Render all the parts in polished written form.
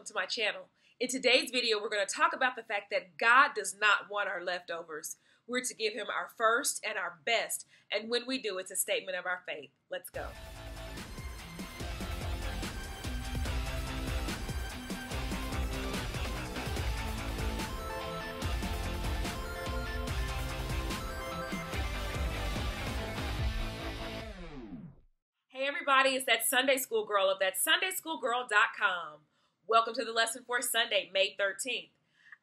to my channel. In today's video, we're going to talk about the fact that God does not want our leftovers. We're to give him our first and our best, and when we do, it's a statement of our faith. Let's go. Hey everybody, it's that Sunday School Girl of thatsundayschoolgirl.com. Welcome to the lesson for Sunday, May 13th.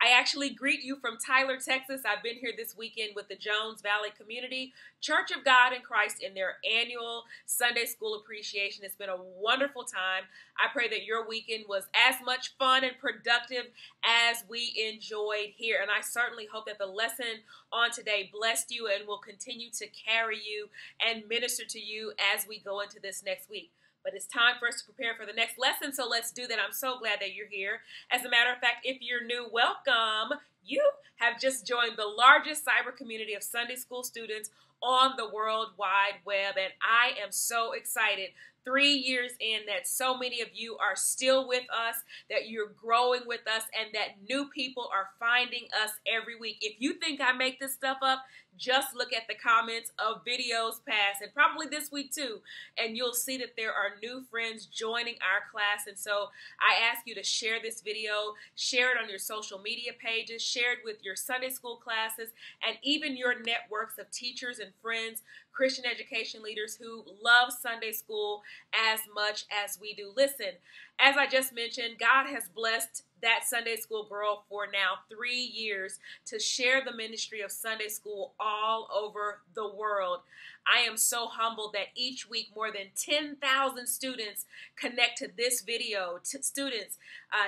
I actually greet you from Tyler, Texas. I've been here this weekend with the Jones Valley Community Church of God in Christ in their annual Sunday School Appreciation. It's been a wonderful time. I pray that your weekend was as much fun and productive as we enjoyed here. And I certainly hope that the lesson on today blessed you and will continue to carry you and minister to you as we go into this next week. But it's time for us to prepare for the next lesson, so let's do that. I'm so glad that you're here. As a matter of fact, if you're new, welcome. You have just joined the largest cyber community of Sunday school students on the World Wide Web, and I am so excited 3 years in that so many of you are still with us, that you're growing with us, and that new people are finding us every week. If you think I make this stuff up, just look at the comments of videos past and probably this week too, and you'll see that there are new friends joining our class. And so I ask you to share this video, share it on your social media pages, share it with your Sunday school classes, and even your networks of teachers and friends, Christian education leaders who love Sunday school as much as we do. Listen, as I just mentioned, God has blessed that Sunday School Girl for now 3 years to share the ministry of Sunday school all over the world. I am so humbled that each week more than 10,000 students connect to this video. Students,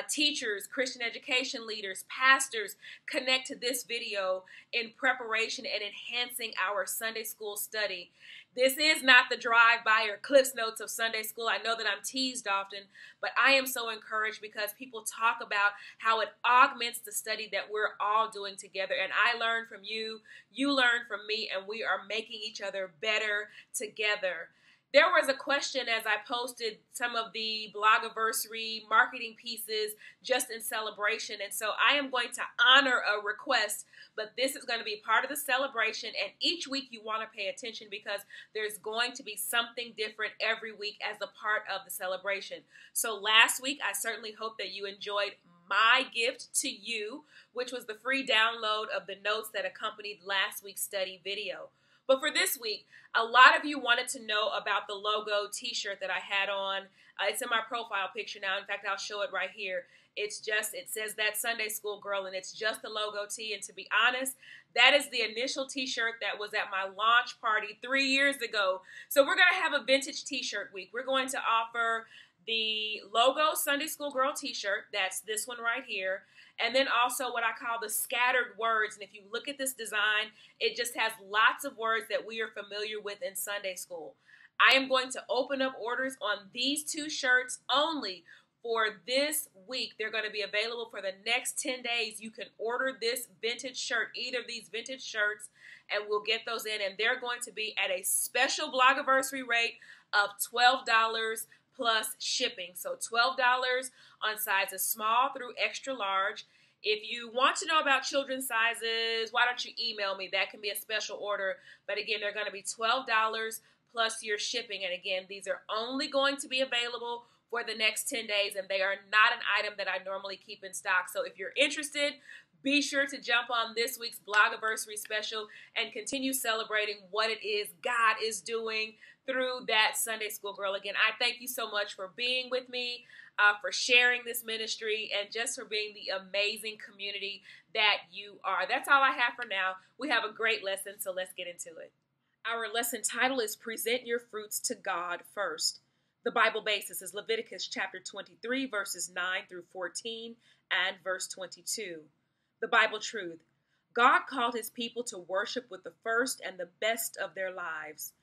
teachers, Christian education leaders, pastors connect to this video in preparation and enhancing our Sunday school study. This is not the drive-by or Cliff's Notes of Sunday school. I know that I'm teased often, but I am so encouraged because people talk about how it augments the study that we're all doing together. And I learn from you, you learn from me, and we are making each other better together. There was a question as I posted some of the blogiversary marketing pieces just in celebration. And so I am going to honor a request, but this is going to be part of the celebration. And each week you want to pay attention because there's going to be something different every week as a part of the celebration. So last week, I certainly hope that you enjoyed my gift to you, which was the free download of the notes that accompanied last week's study video. But for this week, a lot of you wanted to know about the logo t-shirt that I had on. It's in my profile picture now. In fact, I'll show it right here. It says that Sunday School Girl, and it's just the logo tee. And to be honest, that is the initial t-shirt that was at my launch party 3 years ago. So we're going to have a vintage t-shirt week. We're going to offer the logo Sunday School Girl t-shirt. That's this one right here. And then also what I call the scattered words. And if you look at this design, it just has lots of words that we are familiar with in Sunday school. I am going to open up orders on these two shirts only for this week. They're going to be available for the next 10 days. You can order this vintage shirt, either of these vintage shirts, and we'll get those in. And they're going to be at a special blogiversary rate of $12 plus shipping. So $12 on sizes small through extra large. If you want to know about children's sizes, why don't you email me? That can be a special order. But again, they're going to be $12 plus your shipping. And again, these are only going to be available for the next 10 days, and they are not an item that I normally keep in stock. So if you're interested, be sure to jump on this week's blogiversary special and continue celebrating what it is God is doing through that Sunday School Girl. Again, I thank you so much for being with me, for sharing this ministry, and just for being the amazing community that you are. That's all I have for now. We have a great lesson, so let's get into it. Our lesson title is Present Your Fruits to God First. The Bible basis is Leviticus chapter 23, verses 9 through 14, and verse 22. The Bible truth: God called his people to worship with the first and the best of their lives.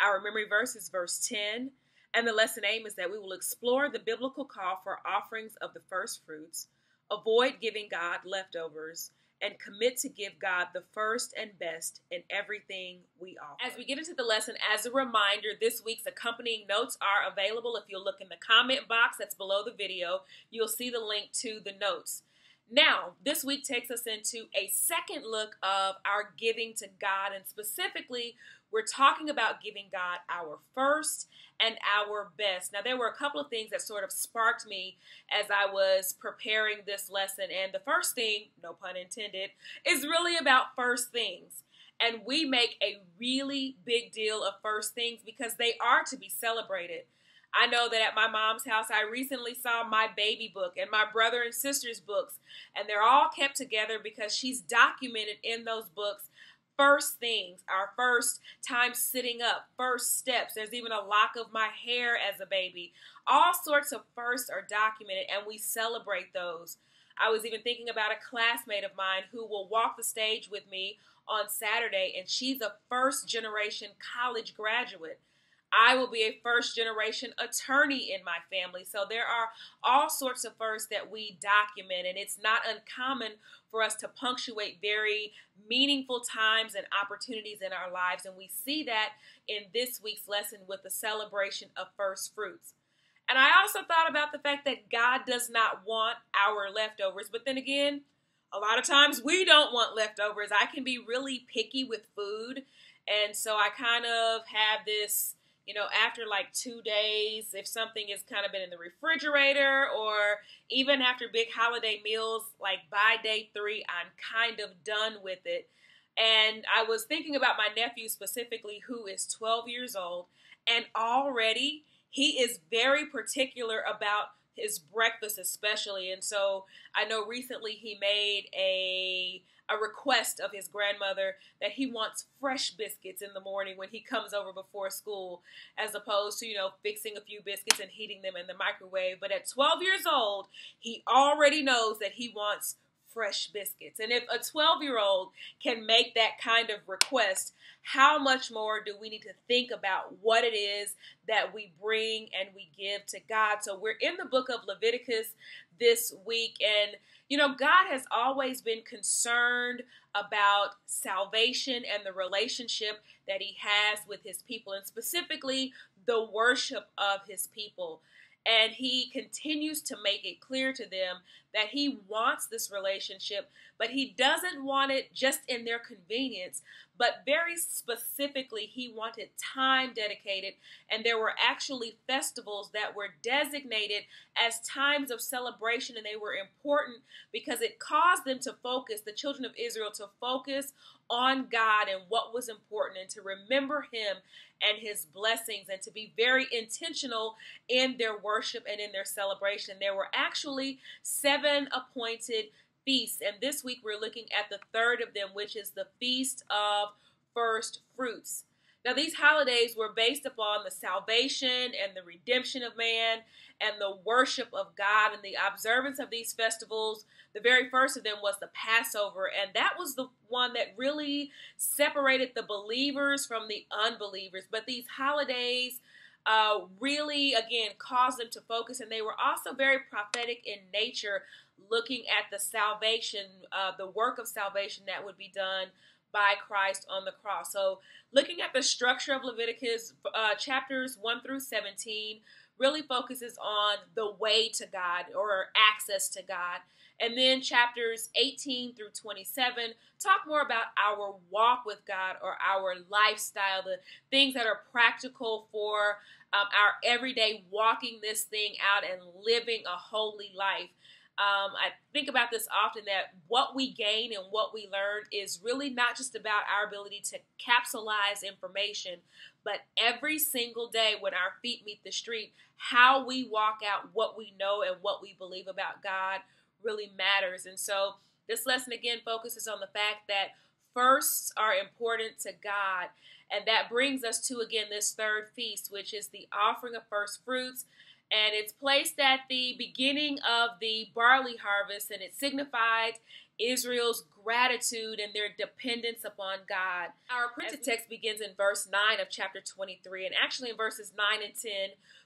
Our memory verse is verse 10, and the lesson aim is that we will explore the biblical call for offerings of the first fruits, avoid giving God leftovers, and commit to give God the first and best in everything we offer. As we get into the lesson, as a reminder, this week's accompanying notes are available. If you'll look in the comment box that's below the video, you'll see the link to the notes. Now, this week takes us into a second look of our giving to God, and specifically, we're talking about giving God our first and our best. Now, there were a couple of things that sort of sparked me as I was preparing this lesson, and the first thing, no pun intended, is really about first things. And we make a really big deal of first things because they are to be celebrated. I know that at my mom's house, I recently saw my baby book and my brother and sister's books, and they're all kept together because she's documented in those books first things, our first time sitting up, first steps. There's even a lock of my hair as a baby. All sorts of firsts are documented, and we celebrate those. I was even thinking about a classmate of mine who will walk the stage with me on Saturday, and she's a first-generation college graduate. I will be a first-generation attorney in my family. So there are all sorts of firsts that we document, and it's not uncommon for us to punctuate very meaningful times and opportunities in our lives. And we see that in this week's lesson with the celebration of first fruits. And I also thought about the fact that God does not want our leftovers. But then again, a lot of times we don't want leftovers. I can be really picky with food. And so I kind of have this, after like 2 days, if something has kind of been in the refrigerator, or even after big holiday meals, like by day 3, I'm kind of done with it. And I was thinking about my nephew specifically, who is 12 years old, and already he is very particular about his breakfast especially. And so I know recently he made a request of his grandmother that he wants fresh biscuits in the morning when he comes over before school, as opposed to, fixing a few biscuits and heating them in the microwave. But at 12 years old, he already knows that he wants fresh biscuits. And if a 12-year-old can make that kind of request, how much more do we need to think about what it is that we bring and we give to God? So we're in the book of Leviticus this week, and God has always been concerned about salvation and the relationship that he has with his people, and specifically the worship of his people. And he continues to make it clear to them that he wants this relationship, but he doesn't want it just in their convenience, but very specifically, he wanted time dedicated. And there were actually festivals that were designated as times of celebration, and they were important because it caused them to focus, the children of Israel, to focus on God and what was important, and to remember him and his blessings, and to be very intentional in their worship and in their celebration. There were actually 7 appointed feasts, and this week we're looking at the third of them, which is the Feast of First Fruits. Now, these holidays were based upon the salvation and the redemption of man and the worship of God, and the observance of these festivals. The very first of them was the Passover, and that was the one that really separated the believers from the unbelievers. But these holidays really, again, caused them to focus, and they were also very prophetic in nature, looking at the salvation, the work of salvation that would be done by Christ on the cross. So looking at the structure of Leviticus, chapters 1 through 17 really focuses on the way to God, or access to God. And then chapters 18 through 27 talk more about our walk with God, or our lifestyle, the things that are practical for our everyday walking this thing out and living a holy life. I think about this often, that what we gain and what we learn is really not just about our ability to capsulize information, but every single day when our feet meet the street, how we walk out what we know and what we believe about God really matters. And so this lesson again focuses on the fact that firsts are important to God. And that brings us to, again, this third feast, which is the offering of first fruits. And it's placed at the beginning of the barley harvest, and it signifies Israel's gratitude and their dependence upon God. Our printed text begins in verse 9 of chapter 23, and actually in verses 9 and 10,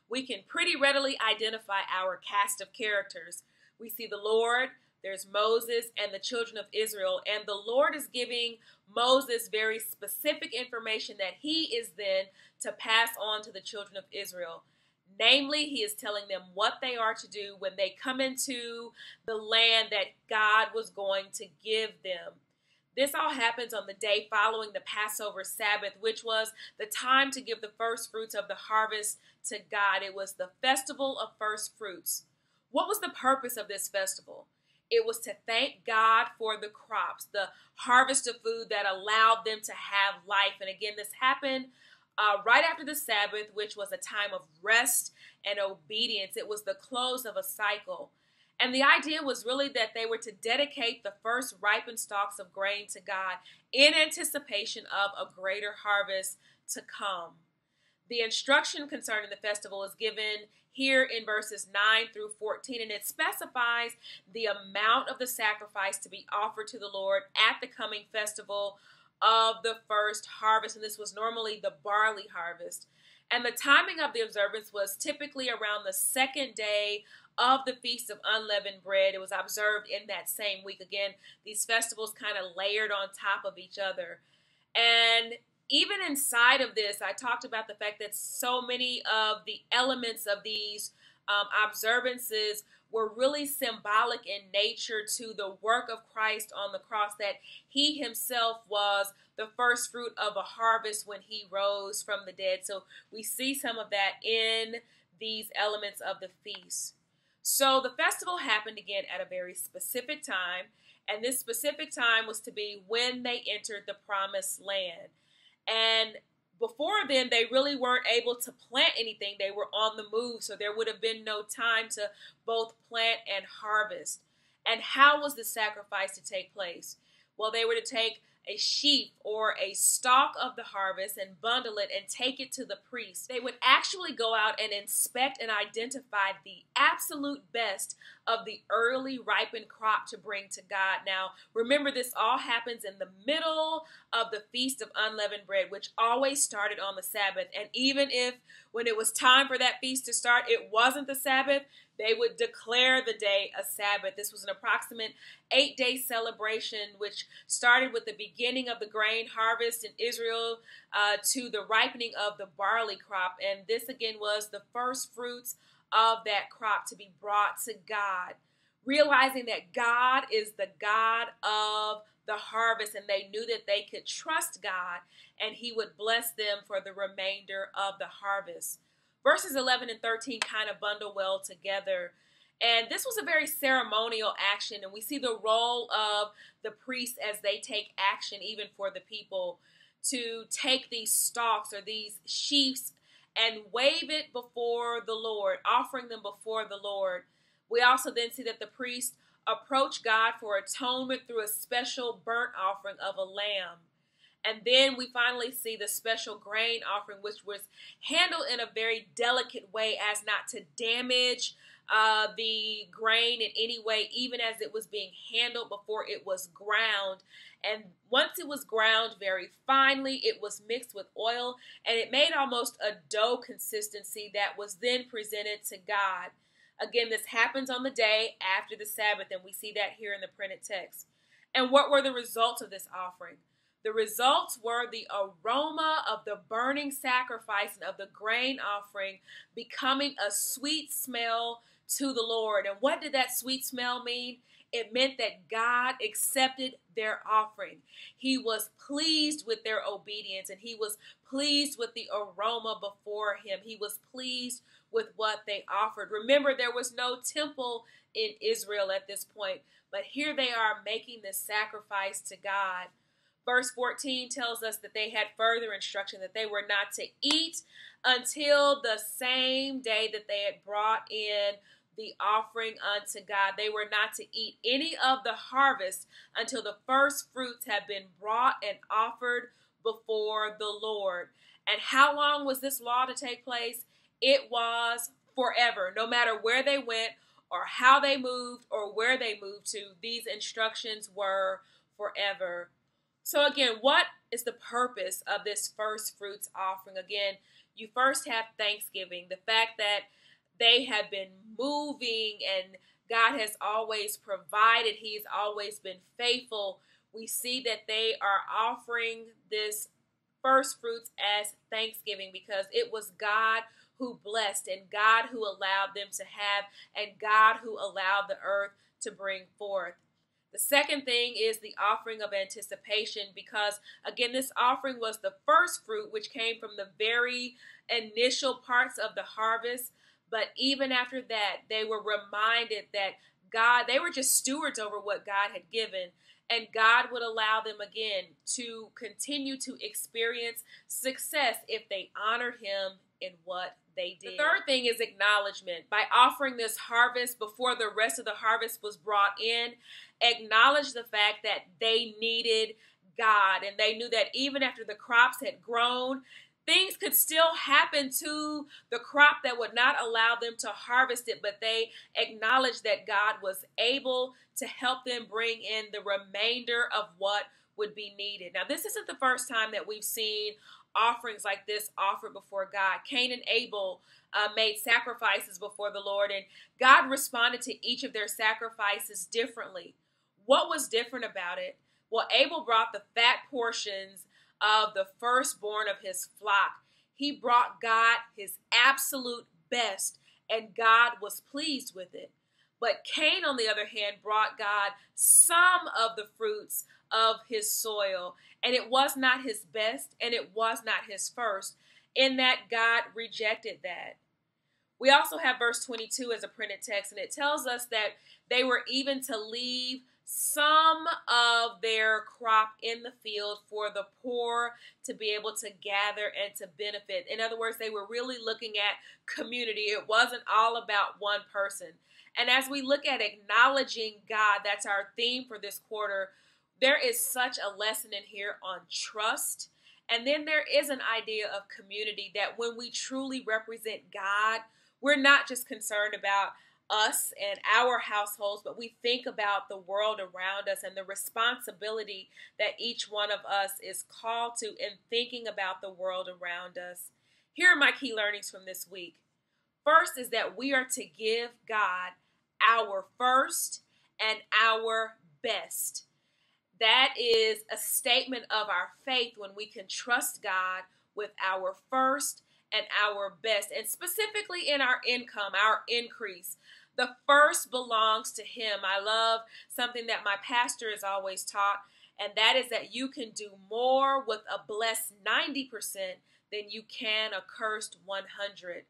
we can pretty readily identify our cast of characters. We see the Lord, There's Moses and the children of Israel. And the Lord is giving Moses very specific information that he is then to pass on to the children of Israel. Namely, he is telling them what they are to do when they come into the land that God was going to give them. This all happens on the day following the Passover Sabbath, which was the time to give the first fruits of the harvest to God. It was the festival of first fruits. What was the purpose of this festival? It was to thank God for the crops, the harvest of food that allowed them to have life. And again, this happened right after the Sabbath, which was a time of rest and obedience. It was the close of a cycle. And the idea was really that they were to dedicate the first ripened stalks of grain to God in anticipation of a greater harvest to come. The instruction concerning the festival is given here in verses 9 through 14, and it specifies the amount of the sacrifice to be offered to the Lord at the coming festival of the first harvest. And this was normally the barley harvest. And the timing of the observance was typically around the second day of the Feast of Unleavened Bread. It was observed in that same week. Again, these festivals kind of layered on top of each other. And even inside of this, I talked about the fact that so many of the elements of these observances were really symbolic in nature to the work of Christ on the cross, that he himself was the first fruit of a harvest when he rose from the dead. So we see some of that in these elements of the feast. So the festival happened again at a very specific time, and this specific time was to be when they entered the promised land. And before then, they really weren't able to plant anything. They were on the move, so there would have been no time to both plant and harvest. And how was the sacrifice to take place? Well, they were to take a sheaf or a stalk of the harvest and bundle it and take it to the priest. They would actually go out and inspect and identify the absolute best of the early ripened crop to bring to God. Now, remember, this all happens in the middle of the Feast of Unleavened Bread, which always started on the Sabbath. And even if when it was time for that feast to start, it wasn't the Sabbath, they would declare the day a Sabbath. This was an approximate 8-day celebration, which started with the beginning of the grain harvest in Israel to the ripening of the barley crop. And this again was the first fruits of that crop to be brought to God, realizing that God is the God of the harvest, and they knew that they could trust God and he would bless them for the remainder of the harvest. Verses 11 and 13 kind of bundle well together. And this was a very ceremonial action, and we see the role of the priests as they take action even for the people to take these stalks or these sheaves and wave it before the Lord, offering them before the Lord. We also then see that the priests approach God for atonement through a special burnt offering of a lamb. And then we finally see the special grain offering, which was handled in a very delicate way as not to damage the grain in any way, even as it was being handled before it was ground. And once it was ground very finely, it was mixed with oil, and it made almost a dough consistency that was then presented to God. Again, this happens on the day after the Sabbath, and we see that here in the printed text. And what were the results of this offering? The results were the aroma of the burning sacrifice and of the grain offering becoming a sweet smell to the Lord. And what did that sweet smell mean? It meant that God accepted their offering. He was pleased with their obedience, and he was pleased with the aroma before him. He was pleased with what they offered. Remember, there was no temple in Israel at this point, but here they are making this sacrifice to God. Verse 14 tells us that they had further instruction that they were not to eat until the same day that they had brought in the offering unto God. They were not to eat any of the harvest until the first fruits had been brought and offered before the Lord. And how long was this law to take place? It was forever. No matter where they went or how they moved or where they moved to, these instructions were forever. So again, what is the purpose of this first fruits offering? Again, you first have thanksgiving, the fact that they have been moving and God has always provided. He's always been faithful. We see that they are offering this first fruits as thanksgiving because it was God who blessed and God who allowed them to have and God who allowed the earth to bring forth. The second thing is the offering of anticipation because, again, this offering was the first fruit which came from the very initial parts of the harvest. But even after that, they were reminded that they were just stewards over what God had given. And God would allow them again to continue to experience success if they honored Him in what they did. The third thing is acknowledgement. By offering this harvest before the rest of the harvest was brought in, acknowledge the fact that they needed God. And they knew that even after the crops had grown, things could still happen to the crop that would not allow them to harvest it, but they acknowledged that God was able to help them bring in the remainder of what would be needed. Now, this isn't the first time that we've seen offerings like this offered before God. Cain and Abel made sacrifices before the Lord, and God responded to each of their sacrifices differently. What was different about it? Well, Abel brought the fat portions of the firstborn of his flock. He brought God his absolute best, and God was pleased with it. But Cain, on the other hand, brought God some of the fruits of his soil, and it was not his best, and it was not his first, in that God rejected that. We also have verse 22 as a printed text, and it tells us that they were even to leave some of their crop in the field for the poor to be able to gather and to benefit. In other words, they were really looking at community. It wasn't all about one person. And as we look at acknowledging God, that's our theme for this quarter, there is such a lesson in here on trust. And then there is an idea of community, that when we truly represent God, we're not just concerned about us and our households, but we think about the world around us and the responsibility that each one of us is called to in thinking about the world around us. Here are my key learnings from this week. First is that we are to give God our first and our best. That is a statement of our faith when we can trust God with our first and our best, and specifically in our income, our increase. The first belongs to Him. I love something that my pastor has always taught, and that is that you can do more with a blessed 90% than you can a cursed 100.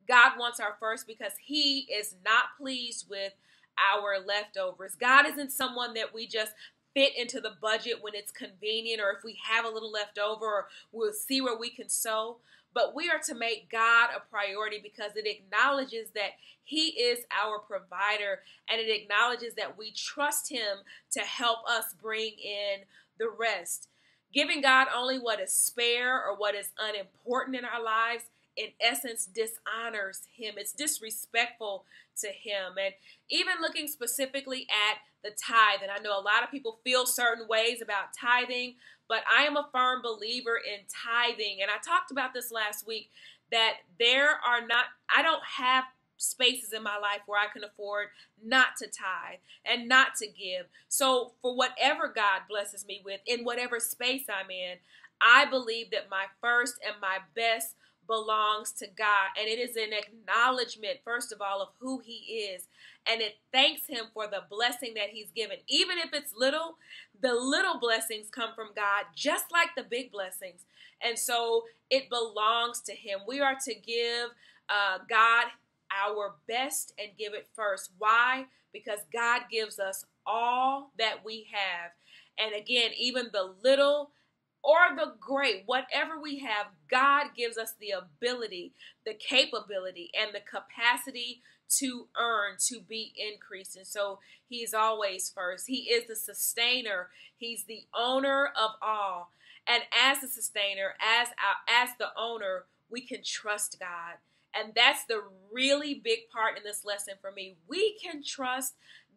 God wants our first because He is not pleased with our leftovers. God isn't someone that we just fit into the budget when it's convenient, or if we have a little left over, or we'll see where we can sow. But we are to make God a priority because it acknowledges that He is our provider, and it acknowledges that we trust Him to help us bring in the rest. Giving God only what is spare or what is unimportant in our lives, in essence, dishonors Him. It's disrespectful to Him. And even looking specifically at the tithe, and I know a lot of people feel certain ways about tithing, but I am a firm believer in tithing. And I talked about this last week, that I don't have spaces in my life where I can afford not to tithe and not to give. So for whatever God blesses me with, in whatever space I'm in, I believe that my first and my best belongs to God. And it is an acknowledgement, first of all, of who He is. And it thanks Him for the blessing that He's given. Even if it's little, the little blessings come from God, just like the big blessings. And so it belongs to Him. We are to give God our best and give it first. Why? Because God gives us all that we have. And again, even the little or the great, whatever we have, God gives us the ability, the capability, and the capacity to earn, to be increased. And so He's always first. He is the sustainer. He's the owner of all. And as the sustainer, as the owner, we can trust God. And that's the really big part in this lesson for me. We can trust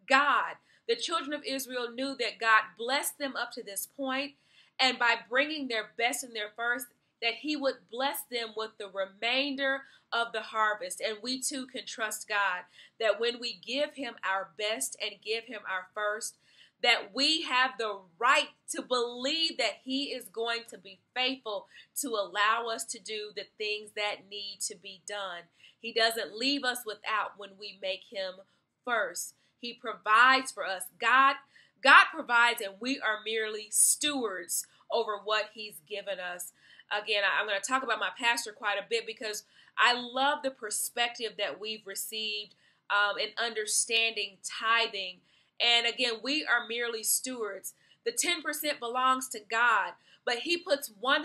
God. The children of Israel knew that God blessed them up to this point, and by bringing their best and their first, that he would bless them with the remainder of the harvest. And we too can trust God that when we give him our best and give him our first, that we have the right to believe that he is going to be faithful to allow us to do the things that need to be done. He doesn't leave us without when we make him first. He provides for us. God provides, and we are merely stewards over what he's given us. Again, I'm going to talk about my pastor quite a bit because I love the perspective that we've received in understanding tithing. And again, we are merely stewards. The 10% belongs to God, but he puts 100%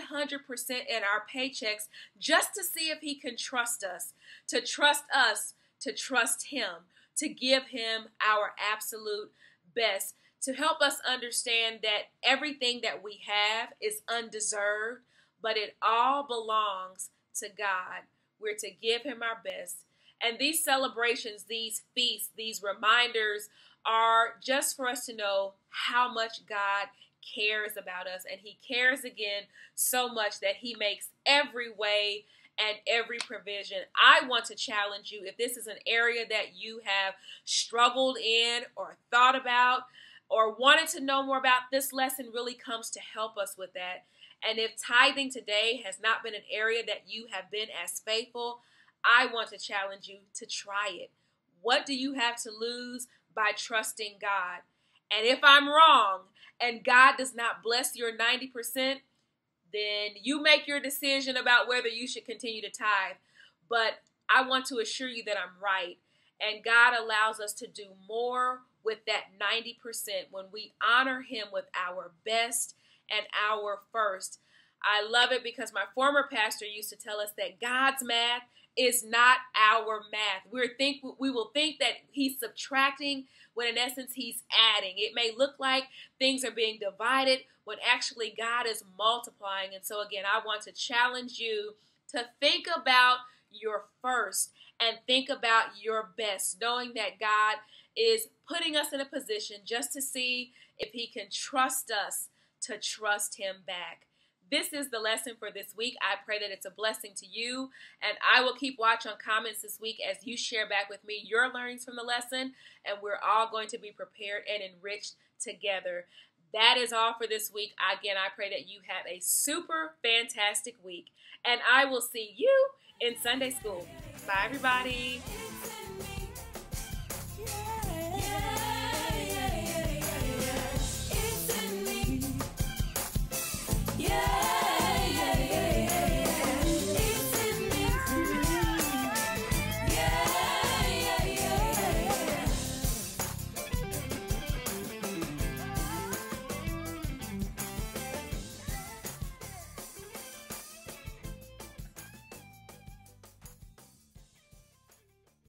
in our paychecks just to see if he can trust us, to trust him, to give him our absolute best, to help us understand that everything that we have is undeserved, but it all belongs to God. We're to give him our best. And these celebrations, these feasts, these reminders are just for us to know how much God cares about us. And he cares again so much that he makes every way and every provision. I want to challenge you, if this is an area that you have struggled in or thought about or wanted to know more about, this lesson really comes to help us with that. And if tithing today has not been an area that you have been as faithful, I want to challenge you to try it. What do you have to lose by trusting God? And if I'm wrong and God does not bless your 90%, then you make your decision about whether you should continue to tithe. But I want to assure you that I'm right. And God allows us to do more with that 90% when we honor him with our best and our first. I love it because my former pastor used to tell us that God's math is not our math. We will think that he's subtracting when in essence he's adding. It may look like things are being divided when actually God is multiplying. And so again, I want to challenge you to think about your first and think about your best, knowing that God is putting us in a position just to see if he can trust us to trust him back. This is the lesson for this week. I pray that it's a blessing to you, and I will keep watch on comments this week as you share back with me your learnings from the lesson, and we're all going to be prepared and enriched together. That is all for this week. Again, I pray that you have a super fantastic week, and I will see you in Sunday school. Bye, everybody.